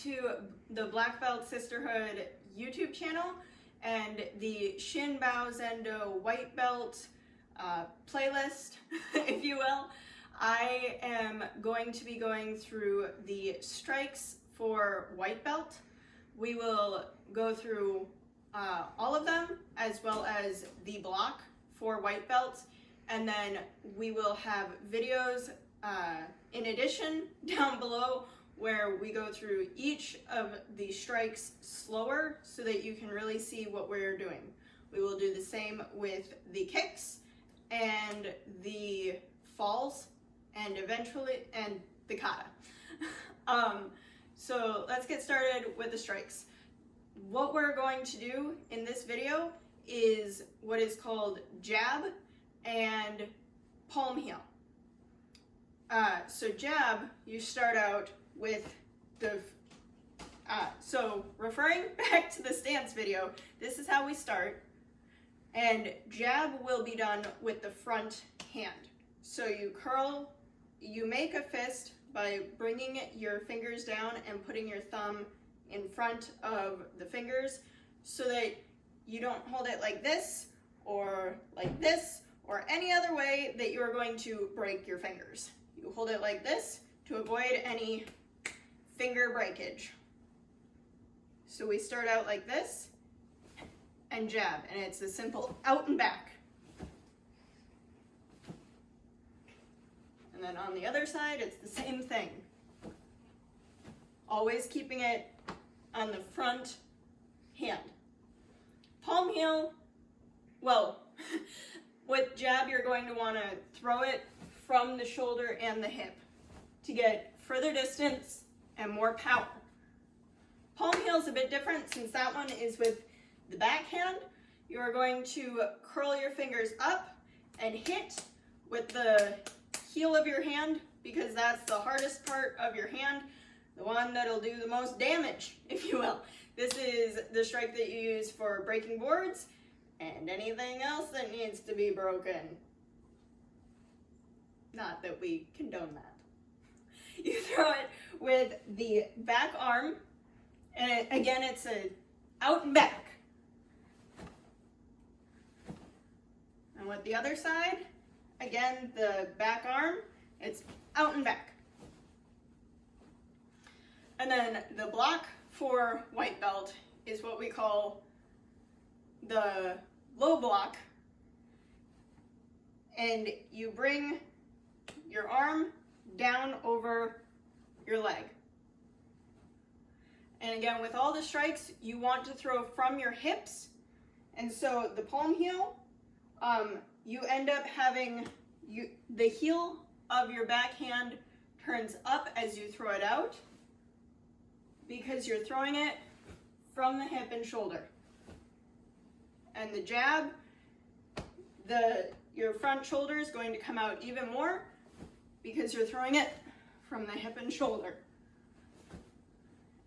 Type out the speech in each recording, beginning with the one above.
to the Black Belt Sisterhood YouTube channel and the Shin Bao Zendo White Belt playlist, if you will. I am going to be going through the strikes for White Belt. We will go through all of them, as well as the block for White Belts, and then we will have videos in addition down below where we go through each of the strikes slower so that you can really see what we're doing. We will do the same with the kicks and the falls and eventually the kata. So let's get started with the strikes. What we're going to do in this video is what is called jab and palm heel. So jab, you start out with the, so referring back to the stance video, this is how we start. And jab will be done with the front hand. So you curl, you make a fist by bringing your fingers down and putting your thumb in front of the fingers so that you don't hold it like this or any other way that you are going to break your fingers. You hold it like this to avoid any finger breakage. So we start out like this and jab, and it's a simple out and back. And then on the other side, it's the same thing. Always keeping it on the front hand. Palm heel, well, with jab, you're going to want to throw it from the shoulder and the hip to get further distance and more power. Palm heel is a bit different since that one is with the backhand. You are going to curl your fingers up and hit with the heel of your hand because that's the hardest part of your hand, the one that'll do the most damage, if you will. This is the strike that you use for breaking boards and anything else that needs to be broken. Not that we condone that. You throw it with the back arm, and again, it's a out and back. And with the other side, again, the back arm, it's out and back. And then the block for white belt is what we call the low block. And you bring your arm down over your leg. And again, with all the strikes, you want to throw from your hips. And so the palm heel, you end up having the heel of your backhand turns up as you throw it out because you're throwing it from the hip and shoulder. And the jab, your front shoulder is going to come out even more because you're throwing it from the hip and shoulder.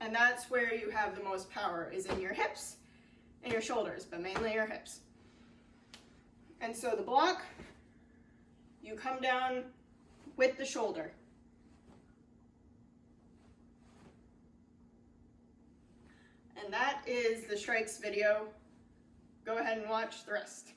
And that's where you have the most power, is in your hips and your shoulders, but mainly your hips. And so the block, you come down with the shoulder. And that is the strikes video. Go ahead and watch the rest.